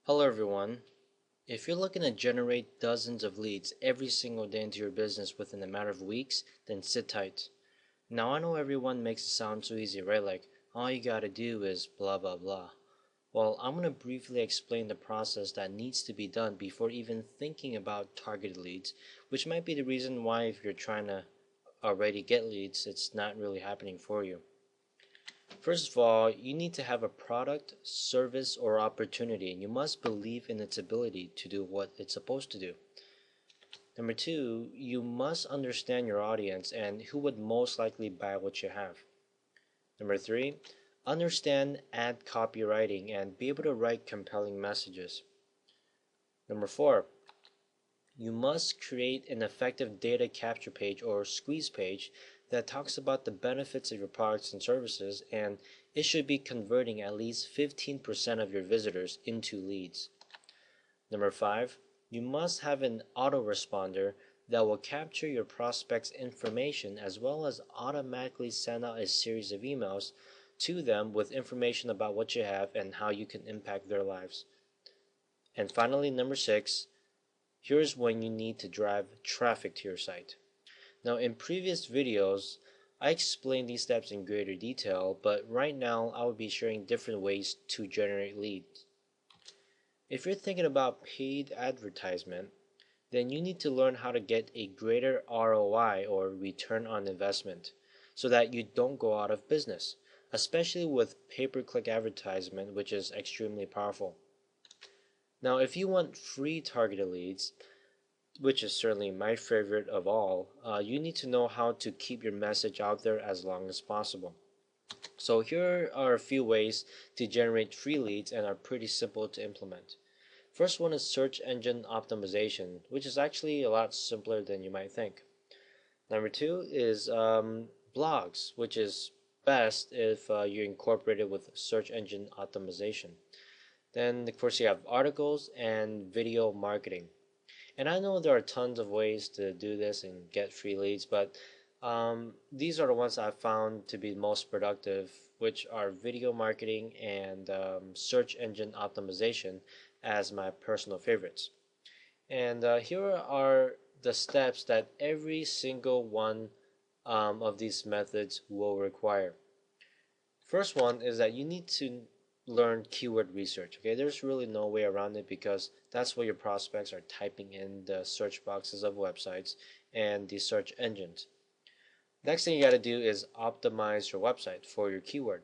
Hello everyone. If you're looking to generate dozens of leads every single day into your business within a matter of weeks, then sit tight. Now I know everyone makes it sound so easy, right? Like all you gotta do is blah blah blah. Well, I'm gonna briefly explain the process that needs to be done before even thinking about targeted leads, which might be the reason why if you're trying to already get leads, it's not really happening for you. First of all, you need to have a product, service, or opportunity, and you must believe in its ability to do what it's supposed to do. Number two, you must understand your audience and who would most likely buy what you have. Number three, understand ad copywriting and be able to write compelling messages. Number four, you must create an effective data capture page or squeeze page that talks about the benefits of your products and services, and it should be converting at least 15% of your visitors into leads. Number five, you must have an autoresponder that will capture your prospects' information as well as automatically send out a series of emails to them with information about what you have and how you can impact their lives. And finally, number six, here's when you need to drive traffic to your site. Now, in previous videos, I explained these steps in greater detail, but right now I will be sharing different ways to generate leads. If you're thinking about paid advertisement, then you need to learn how to get a greater ROI or return on investment so that you don't go out of business, especially with pay-per-click advertisement, which is extremely powerful. Now, if you want free targeted leads, which is certainly my favorite of all, you need to know how to keep your message out there as long as possible. So here are a few ways to generate free leads and are pretty simple to implement. First one is search engine optimization, which is actually a lot simpler than you might think. Number two is blogs, which is best if you incorporate it with search engine optimization. Then of course you have articles and video marketing. And I know there are tons of ways to do this and get free leads, but these are the ones I've found to be most productive, which are video marketing and search engine optimization as my personal favorites. And here are the steps that every single one of these methods will require. First one is that you need to learn keyword research. Okay, there's really no way around it because that's what your prospects are typing in the search boxes of websites and the search engines. Next thing you got to do is optimize your website for your keyword.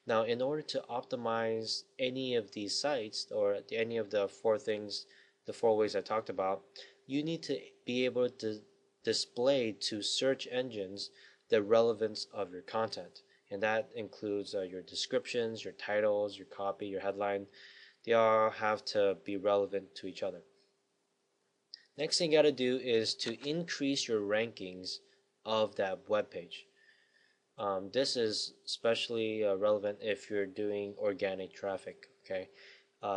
Now, in order to optimize any of these sites or any of the four things, the four ways I talked about, you need to be able to display to search engines the relevance of your content. And that includes your descriptions, your titles, your copy, your headline. They all have to be relevant to each other. Next thing you got to do is to increase your rankings of that web page. This is especially relevant if you're doing organic traffic. Okay,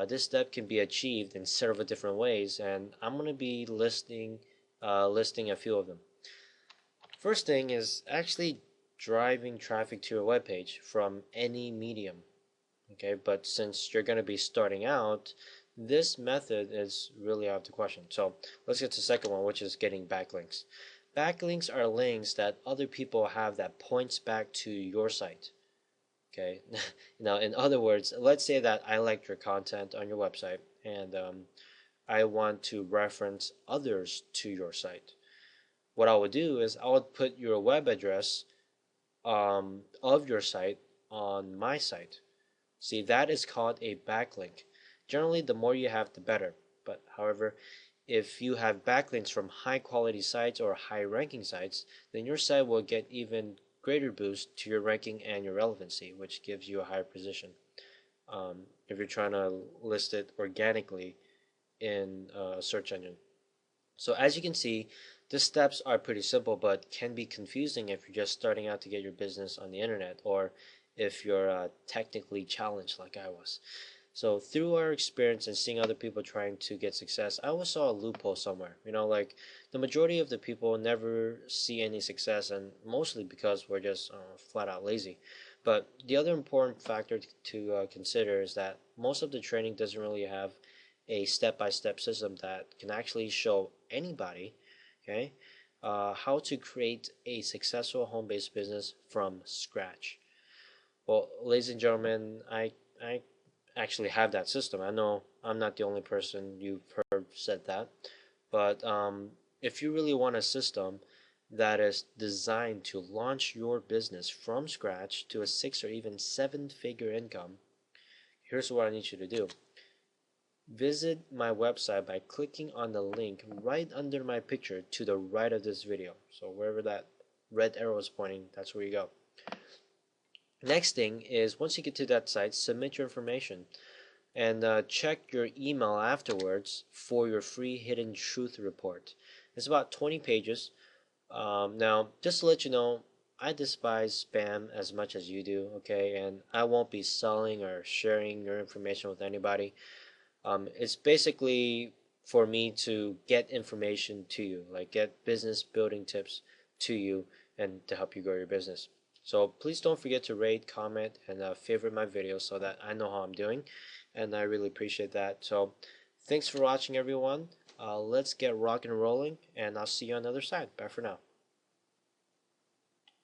this step can be achieved in several different ways, and I'm going to be listing a few of them. First thing is actually driving traffic to your webpage from any medium. Okay, but since you're going to be starting out, this method is really out of the question. So let's get to the second one, which is getting backlinks. Backlinks are links that other people have that points back to your site. Okay, now in other words, let's say that I liked your content on your website and I want to reference others to your site. What I would do is I would put your web address of your site on my site. See, that is called a backlink. Generally, the more you have, the better. But however, if you have backlinks from high quality sites or high ranking sites, then your site will get even greater boost to your ranking and your relevancy, which gives you a higher position. If you're trying to list it organically in a search engine. So as you can see, the steps are pretty simple, but can be confusing if you're just starting out to get your business on the internet, or if you're technically challenged like I was. So through our experience and seeing other people trying to get success, I always saw a loophole somewhere. Like the majority of the people never see any success, and mostly because we're just flat out lazy. But the other important factor to consider is that most of the training doesn't really have a step-by-step system that can actually show anybody, okay, how to create a successful home-based business from scratch. Well, ladies and gentlemen, I actually have that system. I know I'm not the only person you've heard said that, but if you really want a system that is designed to launch your business from scratch to a 6 or even 7 figure income, here's what I need you to do. Visit my website by clicking on the link right under my picture to the right of this video. So wherever that red arrow is pointing, that's where you go. Next thing is, once you get to that site, submit your information and check your email afterwards for your free hidden truth report. It's about 20 pages. Now, just to let you know, I despise spam as much as you do, okay? And I won't be selling or sharing your information with anybody. It's basically for me to get information to you, like get business building tips to you and to help you grow your business. So please don't forget to rate, comment, and favorite my videos so that I know how I'm doing, and I really appreciate that. So thanks for watching, everyone. Let's get rock and rolling, and I'll see you on the other side. Bye for now.